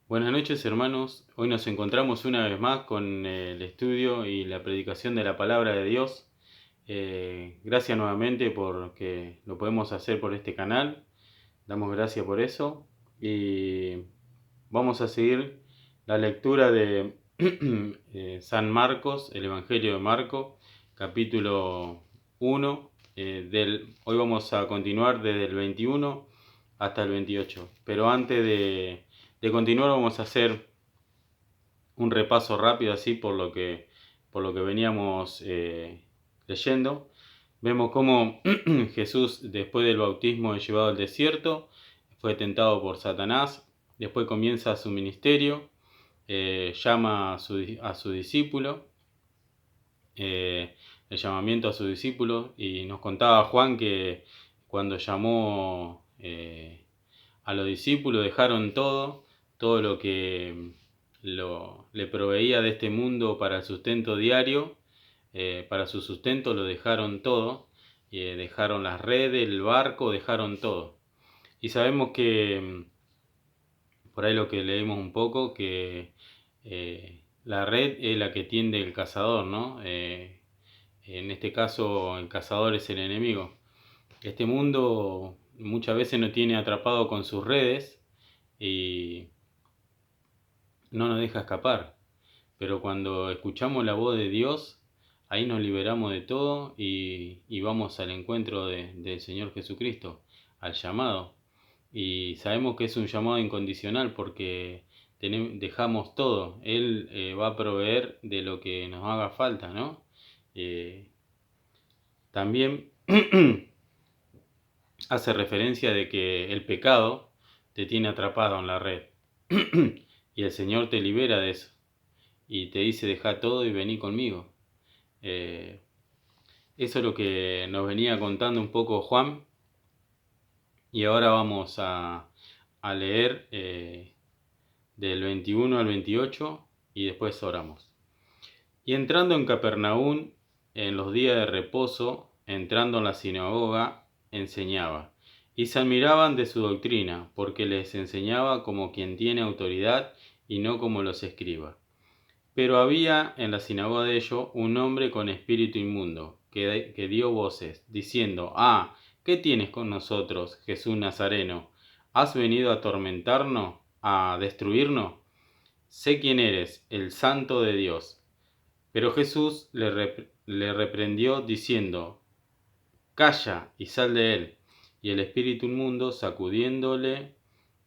Buenas noches, hermanos. Hoy nos encontramos una vez más con el estudio y la predicación de la palabra de Dios. Gracias nuevamente porque lo podemos hacer por este canal. Damos gracias por eso. Y vamos a seguir la lectura de San Marcos, el Evangelio de Marcos, capítulo 1. Hoy vamos a continuar desde el 21 hasta el 28. Pero antes de continuar vamos a hacer un repaso rápido así por lo que veníamos leyendo. Vemos cómo Jesús, después del bautismo, es llevado al desierto, fue tentado por Satanás, después comienza su ministerio, llama a su discípulo, el llamamiento a su discípulo, y nos contaba Juan que cuando llamó a los discípulos dejaron todo lo que le proveía de este mundo para el sustento diario, para su sustento lo dejaron todo, dejaron las redes, el barco, dejaron todo. Y sabemos que, por ahí lo que leímos un poco, que la red es la que tiende el cazador, ¿no? En este caso el cazador es el enemigo. Este mundo muchas veces nos tiene atrapado con sus redes y no nos deja escapar. Pero cuando escuchamos la voz de Dios, ahí nos liberamos de todo y vamos al encuentro del Señor Jesucristo, al llamado. Y sabemos que es un llamado incondicional porque dejamos todo. Él va a proveer de lo que nos haga falta, ¿no? También hace referencia de que el pecado te tiene atrapado en la red y el Señor te libera de eso y te dice deja todo y vení conmigo. Eso es lo que nos venía contando un poco Juan y ahora vamos a leer del 21 al 28 y después oramos. Y entrando en Capernaum en los días de reposo, entrando en la sinagoga, enseñaba. Y se admiraban de su doctrina, porque les enseñaba como quien tiene autoridad y no como los escribas. Pero había en la sinagoga de ellos un hombre con espíritu inmundo, que dio voces, diciendo, ¿qué tienes con nosotros, Jesús Nazareno? ¿Has venido a atormentarnos, a destruirnos? Sé quién eres, el Santo de Dios. Pero Jesús le reprendió, diciendo, calla y sal de él. Y el espíritu inmundo, sacudiéndole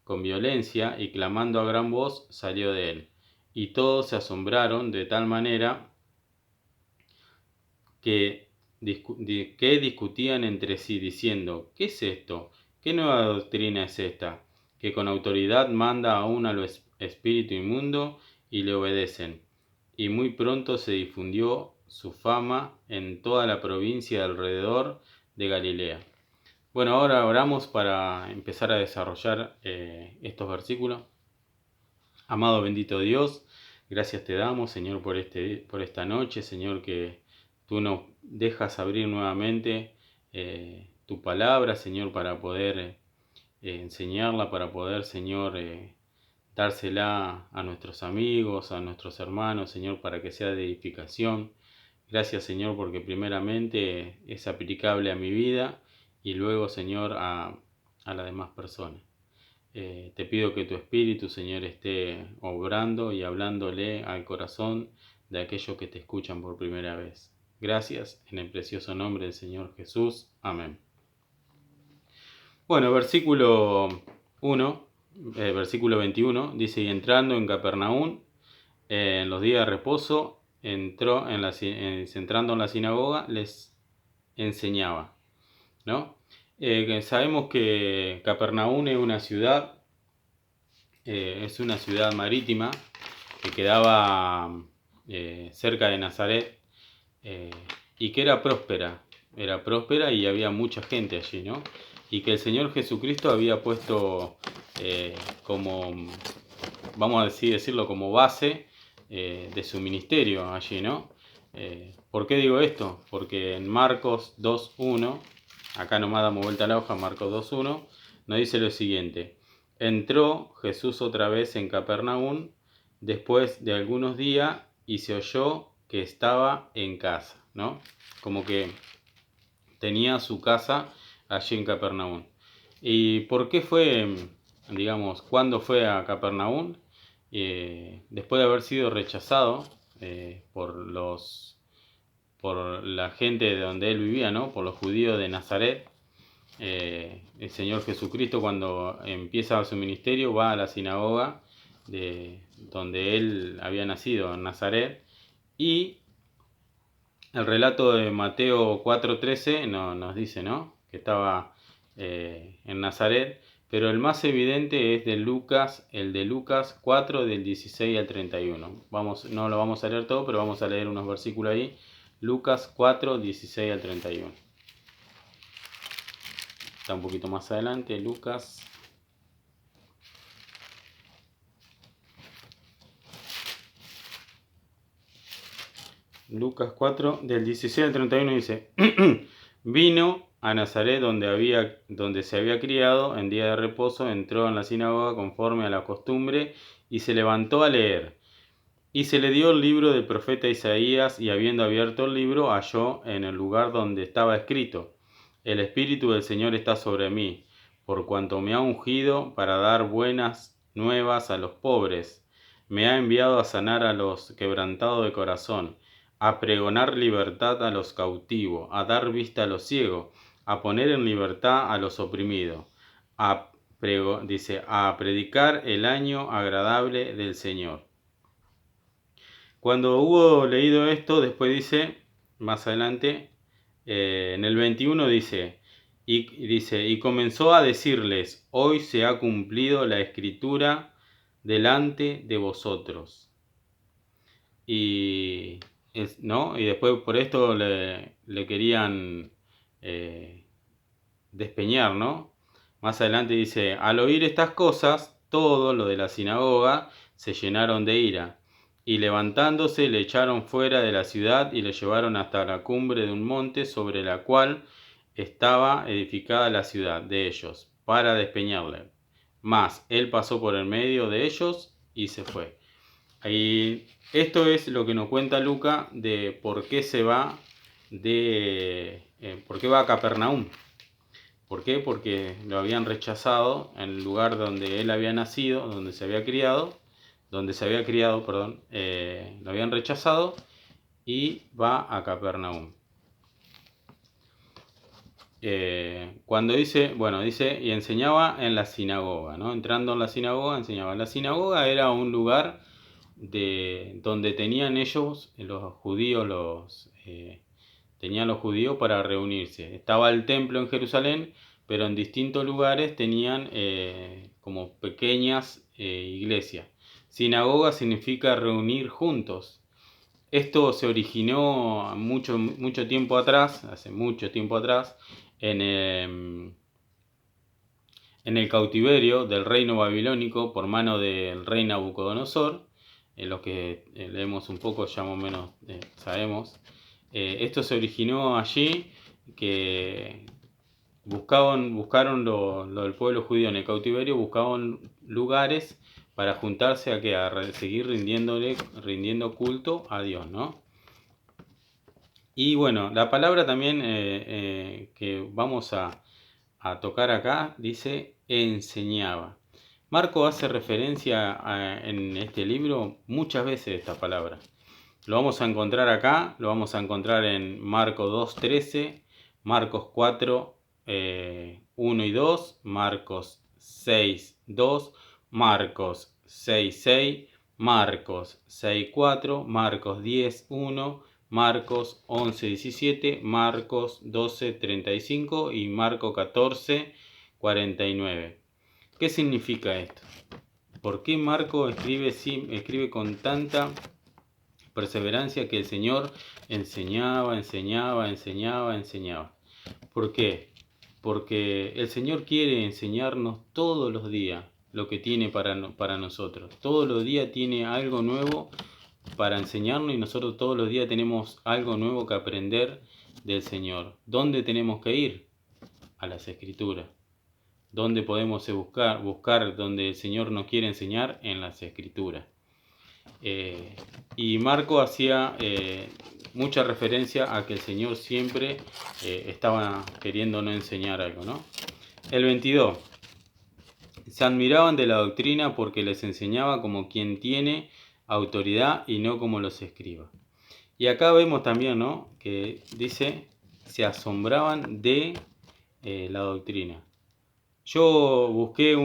con violencia y clamando a gran voz, salió de él. Y todos se asombraron de tal manera que discutían entre sí, diciendo, ¿qué es esto? ¿Qué nueva doctrina es esta? Que con autoridad manda aún a los espíritus inmundos y le obedecen. Y muy pronto se difundió su fama en toda la provincia alrededor de Galilea. Bueno, ahora oramos para empezar a desarrollar estos versículos. Amado bendito Dios, gracias te damos, Señor, por esta noche, Señor, que tú nos dejas abrir nuevamente tu palabra, Señor, para poder enseñarla, para poder, Señor, dársela a nuestros amigos, a nuestros hermanos, Señor, para que sea de edificación. Gracias, Señor, porque primeramente es aplicable a mi vida y luego, Señor, a las demás personas. Te pido que tu Espíritu, Señor, esté obrando y hablándole al corazón de aquellos que te escuchan por primera vez. Gracias, en el precioso nombre del Señor Jesús. Amén. Bueno, versículo 1, versículo 21, dice, y entrando en Capernaum, en los días de reposo, entrando en la sinagoga, les enseñaba, ¿no? Sabemos que Capernaum es una ciudad marítima que quedaba cerca de Nazaret y que era próspera y había mucha gente allí, ¿no? Y que el Señor Jesucristo había puesto como, vamos a decirlo, como base de su ministerio allí, ¿no? ¿Por qué digo esto? Porque en Marcos 2.1, acá nomás damos vuelta a la hoja, Marcos 2.1, nos dice lo siguiente. Entró Jesús otra vez en Capernaum después de algunos días y se oyó que estaba en casa, ¿no? Como que tenía su casa allí en Capernaum. ¿Y por qué fue, digamos, cuándo fue a Capernaum? Después de haber sido rechazado por la gente de donde él vivía, ¿no? Por los judíos de Nazaret. El Señor Jesucristo, cuando empieza su ministerio, va a la sinagoga de donde él había nacido, en Nazaret, y el relato de Mateo 4:13 nos dice, ¿no?, que estaba en Nazaret, pero el más evidente es el de Lucas 4, del 16 al 31. No lo vamos a leer todo, pero vamos a leer unos versículos ahí. Lucas 4, 16 al 31. Está un poquito más adelante, Lucas. Lucas 4, del 16 al 31 dice: Vino a Nazaret donde se había criado, en día de reposo entró en la sinagoga conforme a la costumbre y se levantó a leer. Y se le dio el libro del profeta Isaías, y habiendo abierto el libro, halló en el lugar donde estaba escrito: El Espíritu del Señor está sobre mí, por cuanto me ha ungido para dar buenas nuevas a los pobres. Me ha enviado a sanar a los quebrantados de corazón, a pregonar libertad a los cautivos, a dar vista a los ciegos, a poner en libertad a los oprimidos, a predicar el año agradable del Señor. Cuando hubo leído esto, después dice, más adelante, en el 21 dice, y comenzó a decirles: hoy se ha cumplido la escritura delante de vosotros. ¿No? Y después por esto le querían despeñar, ¿no? Más adelante dice: al oír estas cosas, todos los de la sinagoga se llenaron de ira, y levantándose le echaron fuera de la ciudad y le llevaron hasta la cumbre de un monte sobre la cual estaba edificada la ciudad de ellos, para despeñarle. Mas él pasó por el medio de ellos y se fue. Y esto es lo que nos cuenta Lucas de por qué se va por qué va a Capernaum. ¿Por qué? Porque lo habían rechazado en el lugar donde él había nacido, donde se había criado, perdón, lo habían rechazado, y va a Capernaum. Cuando dice, y enseñaba en la sinagoga, ¿no? Entrando en la sinagoga, enseñaba. La sinagoga era un lugar donde tenían ellos, los judíos, tenían los judíos para reunirse. Estaba el templo en Jerusalén, pero en distintos lugares tenían como pequeñas iglesias. Sinagoga significa reunir juntos. Esto se originó mucho tiempo atrás, hace mucho tiempo atrás, en el cautiverio del reino babilónico por mano del rey Nabucodonosor. En lo que leemos un poco, ya más o menos sabemos. Esto se originó allí, que buscaron lo del pueblo judío en el cautiverio, buscaban lugares para juntarse a seguir rindiendo culto a Dios, ¿no? Y bueno, la palabra también que vamos a tocar acá dice enseñaba. Marco hace referencia en este libro muchas veces a esta palabra. Lo vamos a encontrar acá, lo vamos a encontrar en Marcos 2:13, Marcos 4, 1 y 2, Marcos 6:2, Marcos 6:6, Marcos 6:4, Marcos 10:1, Marcos 11:17, Marcos 12:35 y Marcos 14:49. ¿Qué significa esto? ¿Por qué Marco escribe con tanta perseverancia que el Señor enseñaba? ¿Por qué? Porque el Señor quiere enseñarnos todos los días lo que tiene para nosotros. Todos los días tiene algo nuevo para enseñarnos, y nosotros todos los días tenemos algo nuevo que aprender del Señor. ¿Dónde tenemos que ir? A las Escrituras. ¿Dónde podemos buscar donde el Señor nos quiere enseñar? En las Escrituras. Y Marco hacía mucha referencia a que el Señor siempre estaba queriéndonos enseñar algo, ¿no? El 22. Se admiraban de la doctrina porque les enseñaba como quien tiene autoridad y no como los escribas. Y acá vemos también, ¿no?, que dice, se asombraban de la doctrina. Yo busqué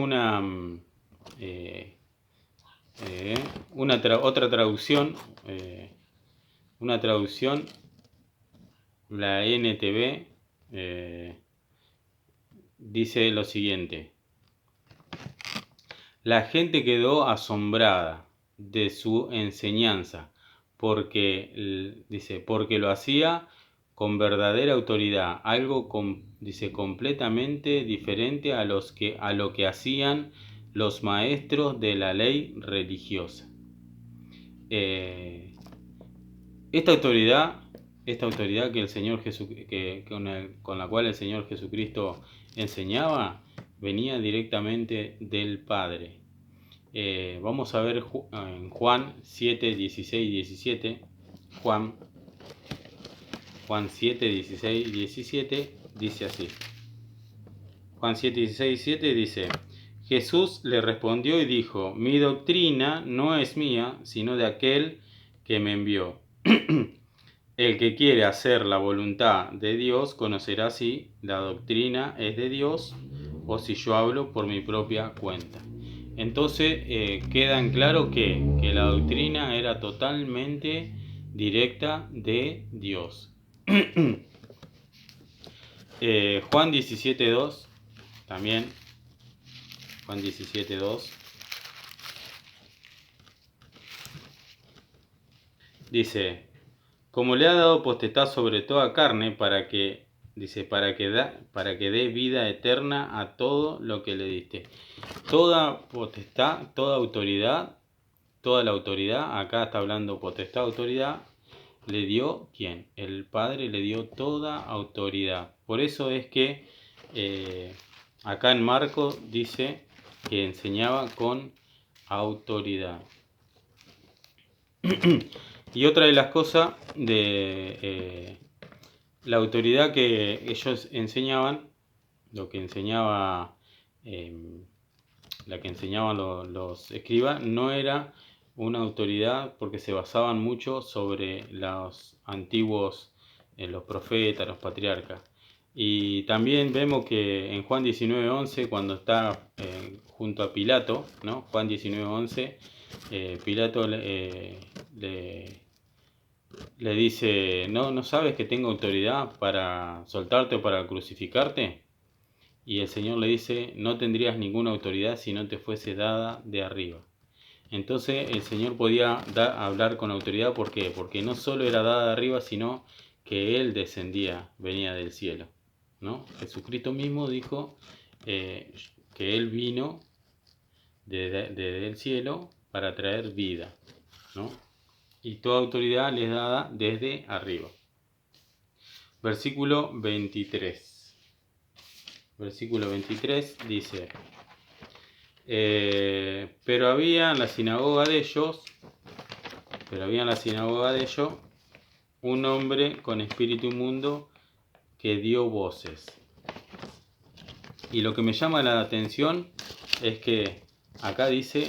otra traducción, la NTV, dice lo siguiente: la gente quedó asombrada de su enseñanza, porque lo hacía con verdadera autoridad, algo dice completamente diferente a lo que hacían los maestros de la ley religiosa. Esta autoridad que el Señor con la cual el Señor Jesucristo enseñaba, venía directamente del Padre. Vamos a ver en Juan 7, 16 y 17. Juan 7, 16 y 17 dice así. Juan 7, 16 y 17 dice: Jesús le respondió y dijo: mi doctrina no es mía, sino de aquel que me envió. El que quiere hacer la voluntad de Dios conocerá si la doctrina es de Dios o si yo hablo por mi propia cuenta. Entonces queda en claro que la doctrina era totalmente directa de Dios. Juan 17.2 también. Juan 17.2 dice: como le ha dado potestad sobre toda carne, para que dé vida eterna a todo lo que le diste. Toda potestad, toda autoridad, toda la autoridad, acá está hablando potestad, autoridad, le dio ¿quién? El Padre le dio toda autoridad. Por eso es que acá en Marcos dice que enseñaba con autoridad. Y otra de las cosas de la autoridad que ellos enseñaban, la que enseñaban los escribas, no era una autoridad porque se basaban mucho sobre los antiguos, los profetas, los patriarcas. Y también vemos que en Juan 19:11, cuando está junto a Pilato, ¿no? Juan 19:11, Pilato le dice: ¿No sabes que tengo autoridad para soltarte o para crucificarte? Y el Señor le dice: no tendrías ninguna autoridad si no te fuese dada de arriba. Entonces el Señor podía hablar con autoridad. ¿Por qué? Porque no solo era dada de arriba, sino que Él descendía, venía del cielo, ¿no? Jesucristo mismo dijo que Él vino desde el cielo para traer vida, ¿no? Y toda autoridad les es dada desde arriba. Versículo 23. Versículo 23 dice: pero había en la sinagoga de ellos un hombre con espíritu inmundo que dio voces. Y lo que me llama la atención es que acá dice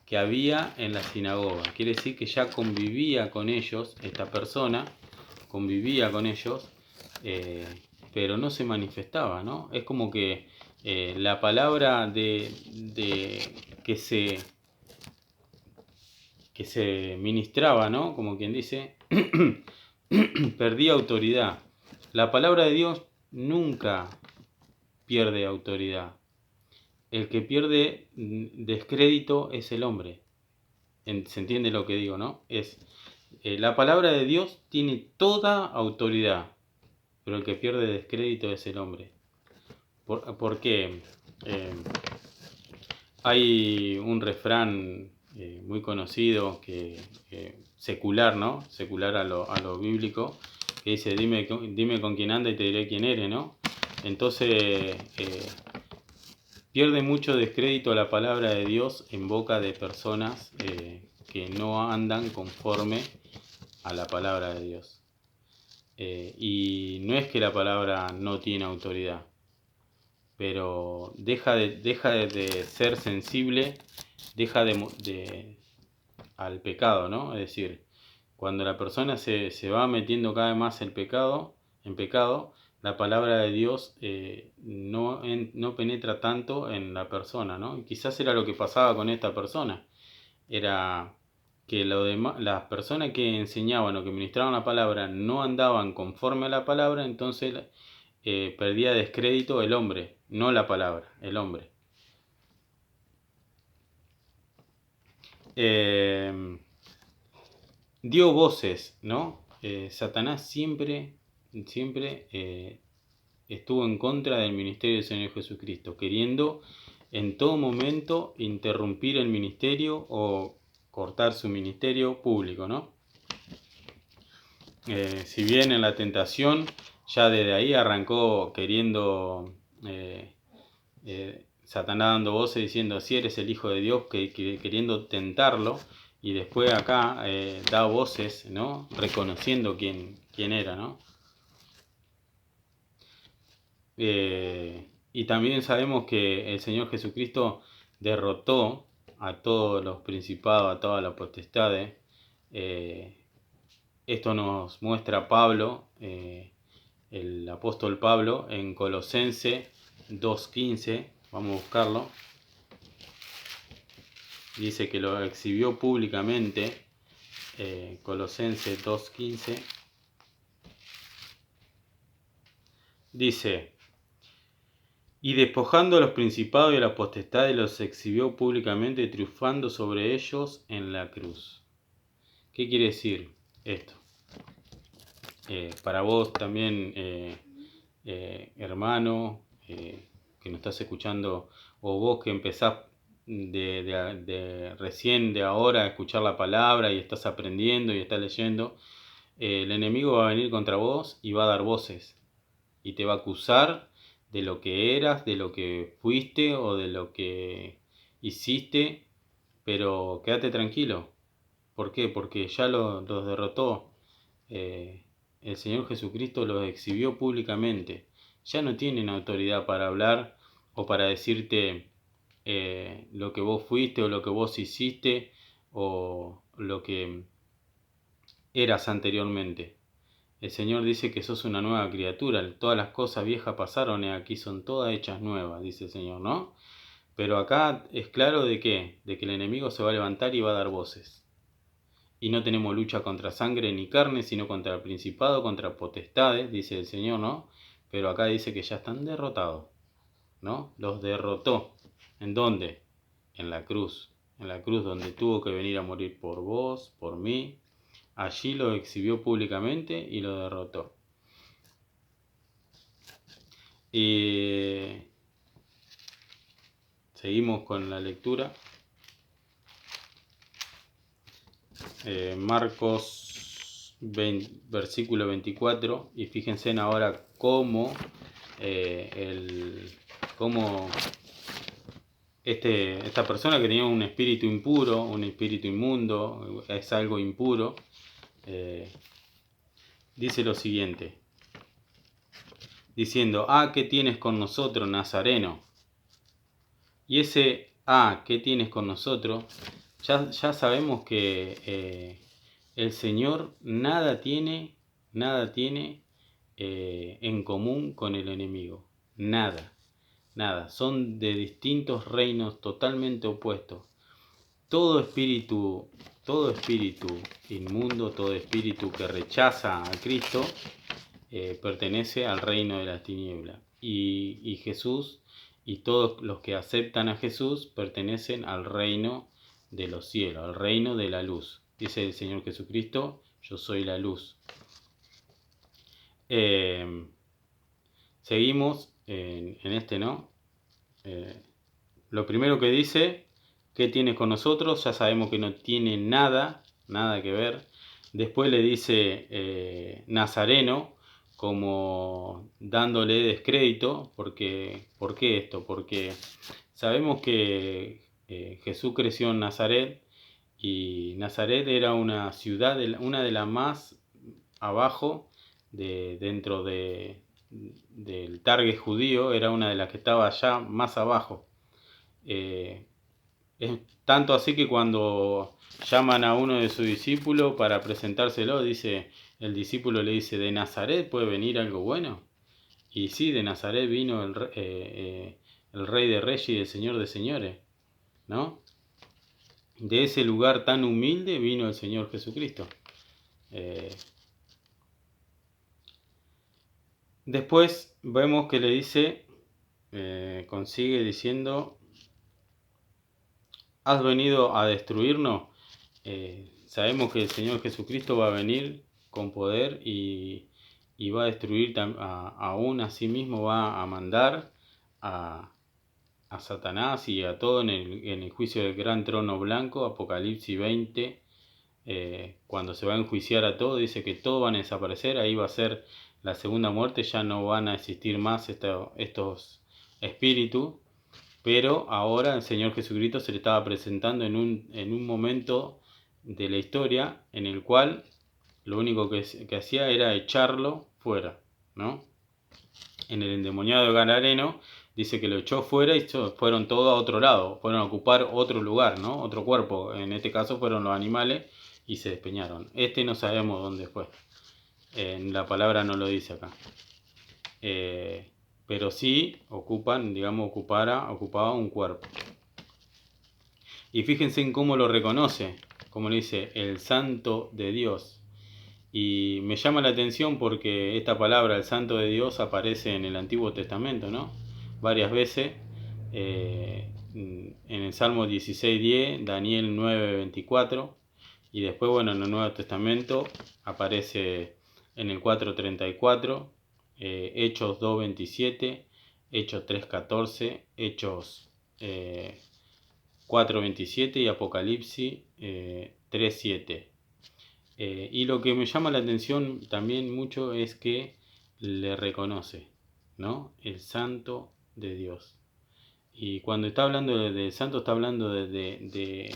que había en la sinagoga. Quiere decir que ya convivía con ellos, esta persona convivía con ellos, pero no se manifestaba, ¿no? Es como que la palabra que se ministraba, ¿no? Como quien dice, perdía autoridad. La palabra de Dios nunca pierde autoridad. El que pierde descrédito es el hombre. ¿Se entiende lo que digo, no? La palabra de Dios tiene toda autoridad, pero el que pierde descrédito es el hombre. ¿Por qué? Hay un refrán muy conocido, secular, ¿no? Secular a lo bíblico, que dice: dime con quién anda y te diré quién eres, ¿no? Entonces pierde mucho descrédito la palabra de Dios en boca de personas que no andan conforme a la palabra de Dios. Y no es que la palabra no tiene autoridad, pero deja de ser sensible, al pecado, ¿no? Es decir, cuando la persona se va metiendo cada vez más en pecado, la palabra de Dios no penetra tanto en la persona, ¿no? Y quizás era lo que pasaba con esta persona, era que las personas que enseñaban o que ministraban la palabra no andaban conforme a la palabra, entonces perdía descrédito el hombre, no la palabra, el hombre. Dio voces, ¿no? Satanás siempre estuvo en contra del ministerio del Señor Jesucristo, queriendo en todo momento interrumpir el ministerio o cortar su ministerio público, ¿no? Si bien en la tentación, ya desde ahí arrancó queriendo, Satanás dando voces diciendo, si eres el Hijo de Dios, queriendo tentarlo, y después acá da voces, ¿no? Reconociendo quién era, ¿no? Y también sabemos que el Señor Jesucristo derrotó a todos los principados, a todas las potestades. Esto nos muestra Pablo, el apóstol Pablo, en Colosense 2:15. Vamos a buscarlo. Dice que lo exhibió públicamente. Colosense 2:15. Dice: y despojando a los principados y a las potestades, los exhibió públicamente, triunfando sobre ellos en la cruz. ¿Qué quiere decir esto? Para vos también, hermano, que nos estás escuchando, o vos que empezás recién de ahora a escuchar la palabra y estás aprendiendo y estás leyendo, el enemigo va a venir contra vos y va a dar voces y te va a acusar de lo que eras, de lo que fuiste o de lo que hiciste, pero quédate tranquilo. ¿Por qué? Porque ya los derrotó. El Señor Jesucristo los exhibió públicamente. Ya no tienen autoridad para hablar o para decirte lo que vos fuiste o lo que vos hiciste o lo que eras anteriormente. El Señor dice que sos una nueva criatura, todas las cosas viejas pasaron y aquí son todas hechas nuevas, dice el Señor, ¿no? Pero acá es claro de qué, de que el enemigo se va a levantar y va a dar voces. Y no tenemos lucha contra sangre ni carne, sino contra el principado, contra potestades, dice el Señor, ¿no? Pero acá dice que ya están derrotados, ¿no? Los derrotó. ¿En dónde? En la cruz donde tuvo que venir a morir por vos, por mí. Allí lo exhibió públicamente y lo derrotó. Y seguimos con la lectura. Marcos 20, versículo 24. Y fíjense ahora cómo, esta persona que tenía un espíritu impuro, un espíritu inmundo, es algo impuro, dice lo siguiente, diciendo: ¿qué tienes con nosotros, Nazareno? Y ese ¿qué tienes con nosotros? Ya sabemos que el Señor nada tiene en común con el enemigo. Nada. Son de distintos reinos totalmente opuestos. Todo espíritu inmundo, todo espíritu que rechaza a Cristo, pertenece al reino de las tinieblas. Y Jesús y todos los que aceptan a Jesús pertenecen al reino de los cielos, al reino de la luz. Dice el Señor Jesucristo: yo soy la luz. Seguimos en este, ¿no? Lo primero que dice: ¿qué tienes con nosotros? Ya sabemos que no tiene nada que ver. Después le dice Nazareno, como dándole descrédito. ¿Por qué esto? Porque Sabemos que Jesús creció en Nazaret, y Nazaret era una ciudad, una de las más abajo, dentro del target judío, era una de las que estaba allá más abajo. Es tanto así que cuando llaman a uno de sus discípulos para presentárselo, el discípulo le dice: ¿de Nazaret puede venir algo bueno? Y sí, de Nazaret vino el Rey de Reyes y el Señor de Señores, ¿no? De ese lugar tan humilde vino el Señor Jesucristo. Después vemos que le dice, consigue diciendo: ¿has venido a destruirnos? Sabemos que el Señor Jesucristo va a venir con poder y va a destruir aún a sí mismo, va a mandar a Satanás y a todo en el juicio del gran trono blanco. Apocalipsis 20, cuando se va a enjuiciar a todo, dice que todos van a desaparecer. Ahí va a ser la segunda muerte, ya no van a existir más estos espíritus. Pero ahora el Señor Jesucristo se le estaba presentando en un momento de la historia en el cual lo único que hacía era echarlo fuera, ¿no? En el endemoniado de Gadareno dice que lo echó fuera y fueron todos a otro lado, fueron a ocupar otro lugar, ¿no? Otro cuerpo. En este caso fueron los animales y se despeñaron. No sabemos dónde fue. La palabra no lo dice acá. Pero sí ocupaba un cuerpo. Y fíjense en cómo lo reconoce, como le dice, el Santo de Dios. Y me llama la atención porque esta palabra, el Santo de Dios, aparece en el Antiguo Testamento, ¿no? Varias veces. En el Salmo 16:10, Daniel 9:24. Y después, bueno, en el Nuevo Testamento aparece en el 4:34, Hechos 2:27, Hechos 3:14, Hechos 4:27 y Apocalipsis 3:7. Y lo que me llama la atención también mucho es que le reconoce, ¿no? El Santo de Dios. Y cuando está hablando del Santo, está hablando de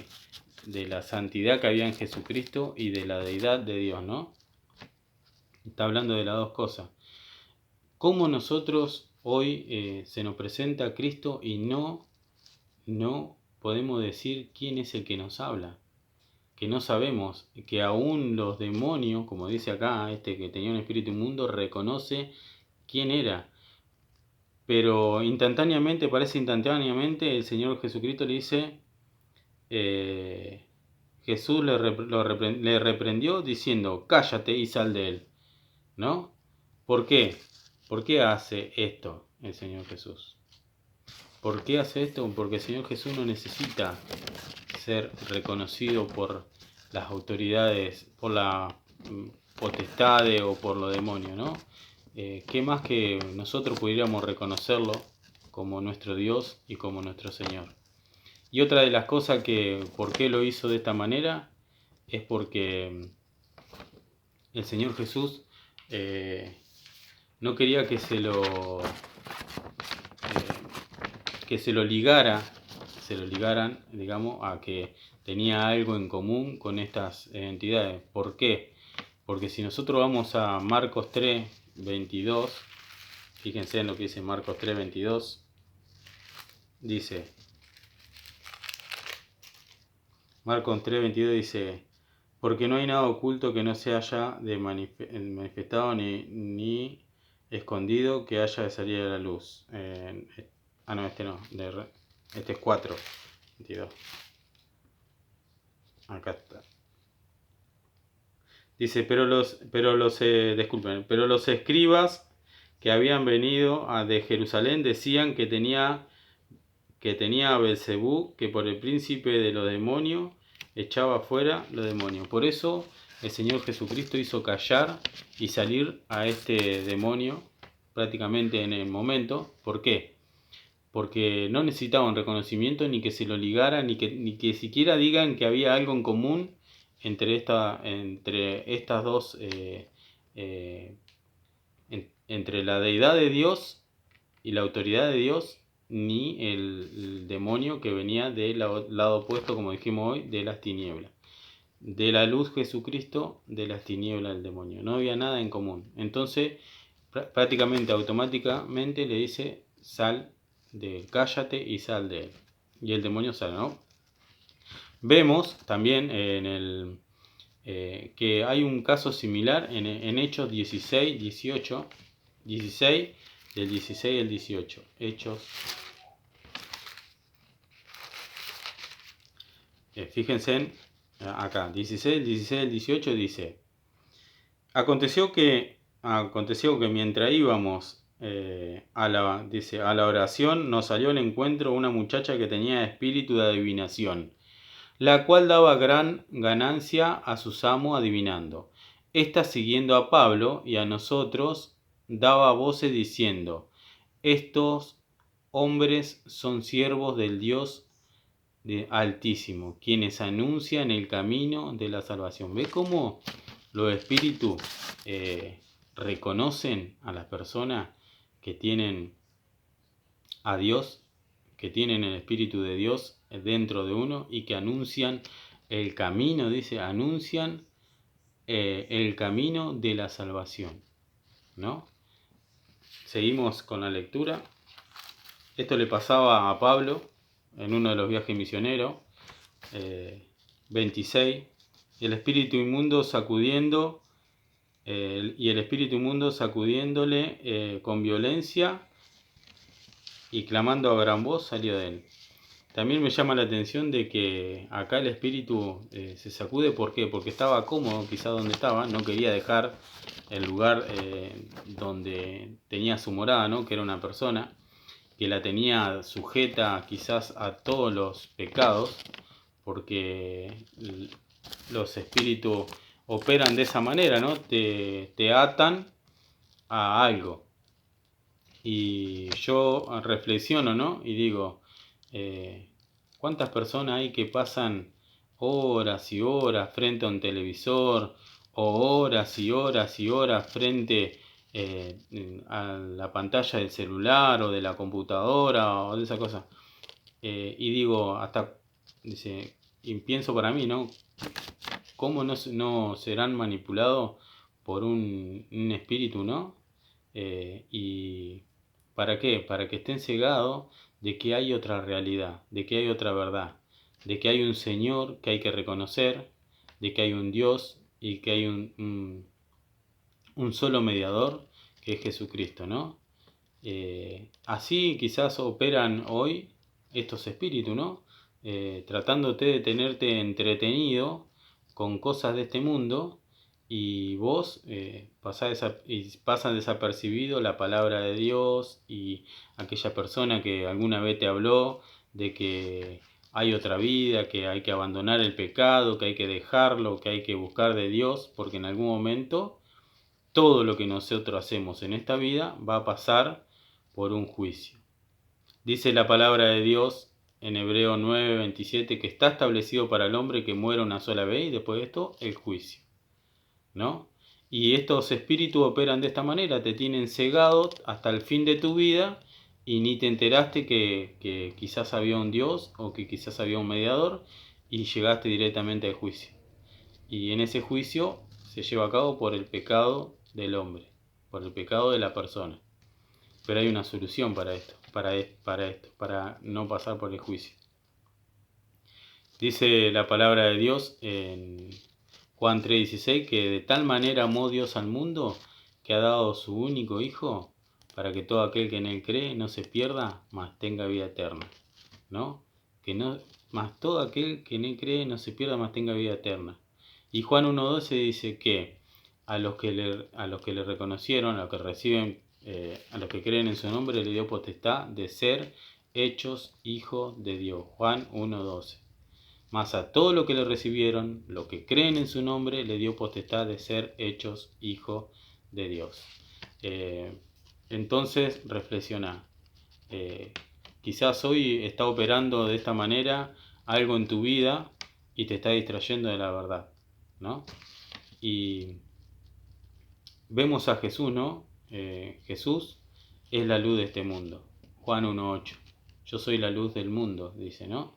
la santidad que había en Jesucristo y de la deidad de Dios, ¿no? Está hablando de las dos cosas. ¿Cómo nosotros hoy se nos presenta Cristo y no podemos decir quién es el que nos habla? Que no sabemos, que aún los demonios, como dice acá, que tenía un espíritu inmundo, reconoce quién era. Pero parece instantáneamente, el Señor Jesucristo le dice, Jesús le reprendió diciendo: cállate y sal de él, ¿no? ¿Por qué? ¿Por qué hace esto el Señor Jesús? ¿Por qué hace esto? Porque el Señor Jesús no necesita ser reconocido por las autoridades, por la potestades o por los demonios, ¿no? ¿Qué más que nosotros pudiéramos reconocerlo como nuestro Dios y como nuestro Señor? Y otra de las cosas por qué lo hizo de esta manera, es porque el Señor Jesús no quería que se lo ligaran, digamos, a que tenía algo en común con estas entidades. ¿Por qué? Porque si nosotros vamos a Marcos 3:22, fíjense en lo que dice Marcos 3:22, dice, Marcos 3:22 dice: porque no hay nada oculto que no se haya de manifestado ni escondido que haya de salir a la luz. No, este es 4:22. Acá está. Dice: pero los escribas que habían venido de Jerusalén decían que tenía a Belcebú, que por el príncipe de los demonios echaba fuera los demonios. Por eso el Señor Jesucristo hizo callar y salir a este demonio prácticamente en el momento. ¿Por qué? Porque no necesitaban reconocimiento, ni que se lo ligaran, ni que siquiera digan que había algo en común entre estas dos, entre la deidad de Dios y la autoridad de Dios ni el demonio que venía del lado opuesto, como dijimos hoy, de las tinieblas. De la luz Jesucristo, de las tinieblas el demonio. No había nada en común. Entonces, prácticamente automáticamente le dice, sal de él, cállate y sal de él. Y el demonio sale, ¿no? Vemos también que hay un caso similar en Hechos 16, 18, 16, del 16 al 18. Hechos. Fíjense acá, 16, 16 al 18 dice: Aconteció que mientras íbamos a la oración, nos salió al encuentro una muchacha que tenía espíritu de adivinación, la cual daba gran ganancia a sus amos adivinando. Esta, siguiendo a Pablo y a nosotros, daba voces diciendo: Estos hombres son siervos del Dios Altísimo, quienes anuncian el camino de la salvación. ¿Ve cómo los espíritus reconocen a las personas que tienen a Dios, que tienen el Espíritu de Dios dentro de uno y que anuncian el camino, dice, anuncian el camino de la salvación, ¿no? Seguimos con la lectura. Esto le pasaba a Pablo en uno de los viajes misioneros, 26, y el espíritu inmundo sacudiéndole con violencia y clamando a gran voz salió de él. También me llama la atención de que acá el espíritu se sacude. ¿Por qué? Porque estaba cómodo quizá donde estaba, no quería dejar el lugar donde tenía su morada, ¿no? Que era una persona que la tenía sujeta quizás a todos los pecados, porque los espíritus operan de esa manera, ¿no? Te atan a algo. Y yo reflexiono, ¿no? Y digo, ¿cuántas personas hay que pasan horas y horas frente a un televisor, o horas y horas y horas frente a la pantalla del celular o de la computadora o de esa cosa? Y digo, y pienso para mí, ¿no? ¿Cómo no serán manipulados por un espíritu, ¿no? ¿Y para qué? Para que estén cegados de que hay otra realidad, de que hay otra verdad, de que hay un Señor que hay que reconocer, de que hay un Dios y que hay un solo mediador, que es Jesucristo, ¿no? Así quizás operan hoy estos espíritus, ¿no? Tratándote de tenerte entretenido con cosas de este mundo, y vos pasa desapercibido la palabra de Dios y aquella persona que alguna vez te habló de que hay otra vida, que hay que abandonar el pecado, que hay que dejarlo, que hay que buscar de Dios, porque en algún momento todo lo que nosotros hacemos en esta vida va a pasar por un juicio. Dice la palabra de Dios en Hebreo 9:27 que está establecido para el hombre que muera una sola vez y después de esto el juicio, ¿no? Y estos espíritus operan de esta manera, te tienen cegado hasta el fin de tu vida y ni te enteraste que quizás había un Dios o que quizás había un mediador y llegaste directamente al juicio. Y en ese juicio se lleva a cabo por el pecado del hombre, por el pecado de la persona. Pero hay una solución para esto, para no pasar por el juicio. Dice la palabra de Dios en Juan 3:16 que de tal manera amó Dios al mundo que ha dado su único Hijo para que todo aquel que en él cree no se pierda, mas tenga vida eterna, ¿no? Mas todo aquel que en él cree no se pierda, mas tenga vida eterna. Y Juan 1:12 dice que a los que le reconocieron, a los que reciben, a los que creen en su nombre, le dio potestad de ser hechos hijos de Dios. Juan 1:12. Mas a todos los que le recibieron, los que creen en su nombre, le dio potestad de ser hechos hijos de Dios. Entonces, reflexiona. Quizás hoy está operando de esta manera algo en tu vida y te está distrayendo de la verdad, ¿no? Y vemos a Jesús, ¿no? Jesús es la luz de este mundo. Juan 1:8. Yo soy la luz del mundo, dice, ¿no?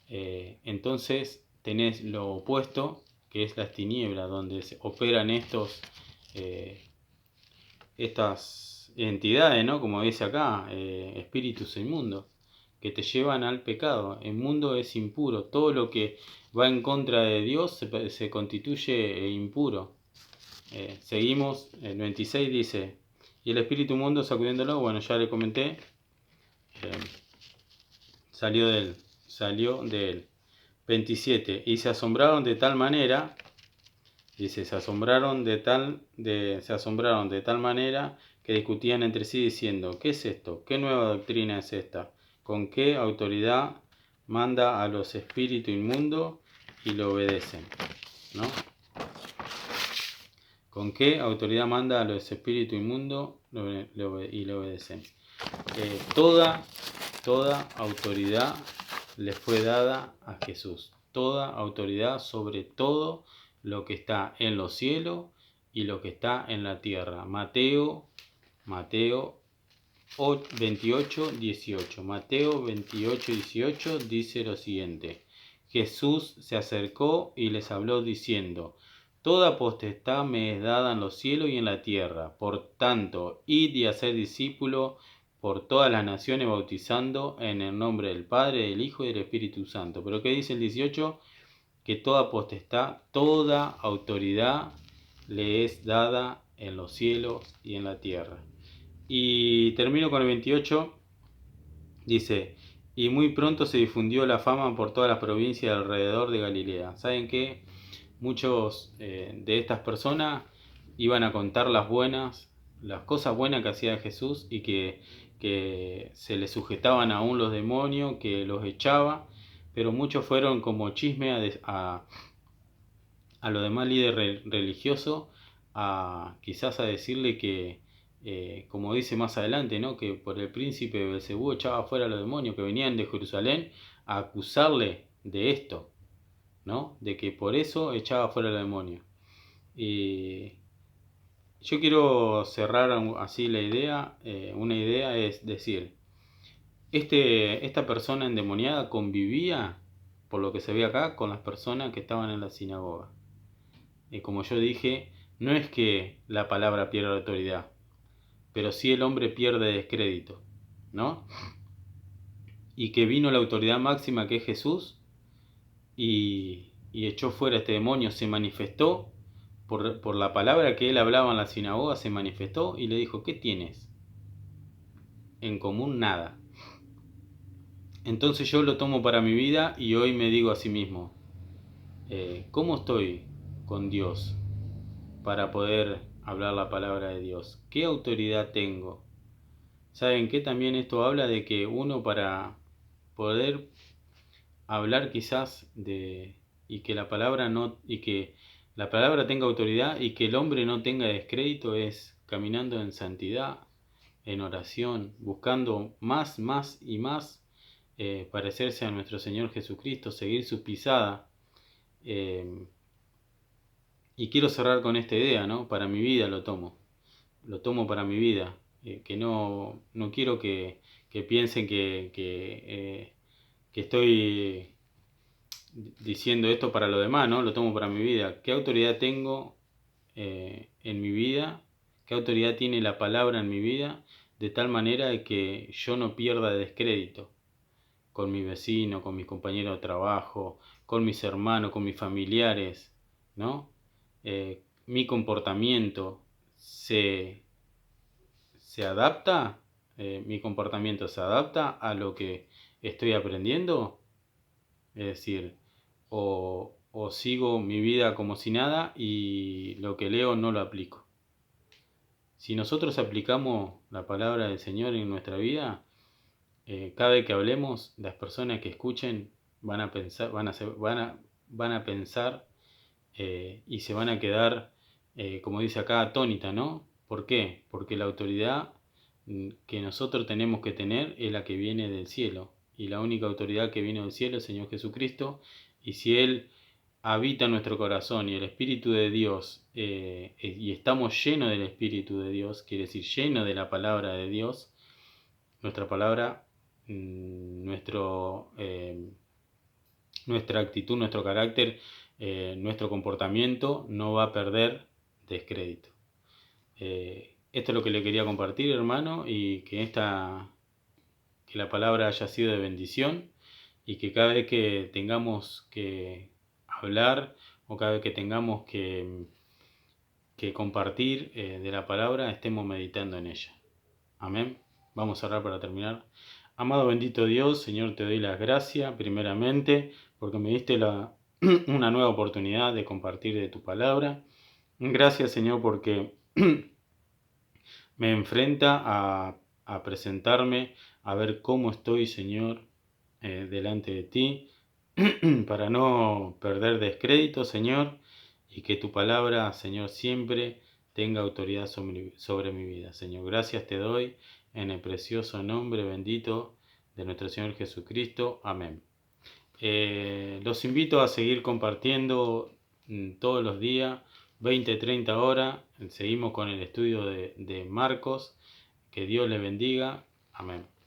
Entonces tenés lo opuesto, que es las tinieblas, donde se operan estas entidades, ¿no? Como dice acá, espíritus inmundos, que te llevan al pecado. El mundo es impuro, todo lo que va en contra de Dios se constituye impuro. Seguimos, el 26 dice, y el espíritu inmundo sacudiéndolo, bueno, ya le comenté, salió de él. 27, y se asombraron de tal manera, dice, se asombraron de tal manera que discutían entre sí diciendo, ¿qué es esto? ¿Qué nueva doctrina es esta? ¿Con qué autoridad manda a los espíritus inmundos y lo obedecen? ¿No? ¿Con qué autoridad manda a los espíritus inmundos y le obedecen? Toda autoridad le fue dada a Jesús. Toda autoridad sobre todo lo que está en los cielos y lo que está en la tierra. Mateo 28, 18. Mateo 28, 18 dice lo siguiente. Jesús se acercó y les habló diciendo, toda potestad me es dada en los cielos y en la tierra. Por tanto, id y haced discípulos por todas las naciones, bautizando en el nombre del Padre, del Hijo y del Espíritu Santo. Pero ¿qué dice el 18? Que toda potestad, toda autoridad le es dada en los cielos y en la tierra. Y termino con el 28, dice, y muy pronto se difundió la fama por todas las provincias alrededor de Galilea. ¿Saben qué? Muchos de estas personas iban a contar las cosas buenas que hacía Jesús y que se le sujetaban aún los demonios, que los echaba, pero muchos fueron como chisme a los demás líderes religiosos, quizás a decirle que, como dice más adelante, ¿no? Que por el príncipe de Belcebú echaba fuera a los demonios que venían de Jerusalén a acusarle de esto, ¿no? De que por eso echaba fuera a los demonios. Yo quiero cerrar así la idea. Una idea es decir, esta persona endemoniada convivía, por lo que se ve acá, con las personas que estaban en la sinagoga. Como yo dije, no es que la palabra pierda autoridad, pero sí el hombre pierde descrédito, ¿no? Y que vino la autoridad máxima, que es Jesús, y echó fuera este demonio, se manifestó por la palabra que él hablaba en la sinagoga, se manifestó y le dijo, ¿qué tienes? En común nada. Entonces yo lo tomo para mi vida y hoy me digo a sí mismo, ¿cómo estoy con Dios para poder hablar la palabra de Dios? ¿Qué autoridad tengo? ¿Saben qué? También esto habla de que uno, para poder hablar quizás y que la palabra tenga autoridad y que el hombre no tenga descrédito, es caminando en santidad, en oración, buscando más y más parecerse a nuestro Señor Jesucristo, seguir su pisada. Y quiero cerrar con esta idea, ¿no? Para mi vida lo tomo para mi vida, que no quiero que piensen que estoy diciendo esto para lo demás, ¿no? Lo tomo para mi vida. ¿Qué autoridad tengo en mi vida? ¿Qué autoridad tiene la palabra en mi vida? De tal manera que yo no pierda descrédito con mi vecino, con mis compañeros de trabajo, con mis hermanos, con mis familiares, ¿no? Mi comportamiento se adapta, mi comportamiento se adapta a lo que estoy aprendiendo, es decir, o sigo mi vida como si nada y lo que leo no lo aplico. Si nosotros aplicamos la palabra del Señor en nuestra vida, cada vez que hablemos, las personas que escuchen van a pensar, y se van a quedar, como dice acá, atónita, ¿no? ¿Por qué? Porque la autoridad que nosotros tenemos que tener es la que viene del cielo. Y la única autoridad que viene del cielo es el Señor Jesucristo. Y si Él habita en nuestro corazón y el Espíritu de Dios, y estamos llenos del Espíritu de Dios, quiere decir llenos de la palabra de Dios, nuestra palabra nuestra actitud, nuestro carácter, nuestro comportamiento no va a perder descrédito. Esto es lo que le quería compartir, hermano, y que la palabra haya sido de bendición, y que cada vez que tengamos que hablar o cada vez que tengamos que compartir de la palabra, estemos meditando en ella. Amén. Vamos a orar para terminar. Amado bendito Dios, Señor, te doy las gracias primeramente porque me diste una nueva oportunidad de compartir de tu palabra. Gracias, Señor, porque me enfrenta a presentarme, a ver cómo estoy, Señor, delante de ti, para no perder descrédito, Señor, y que tu palabra, Señor, siempre tenga autoridad sobre mi vida. Señor, gracias te doy en el precioso nombre bendito de nuestro Señor Jesucristo. Amén. Los invito a seguir compartiendo todos los días, 20-30 horas. Seguimos con el estudio de Marcos. Que Dios les bendiga. Amén.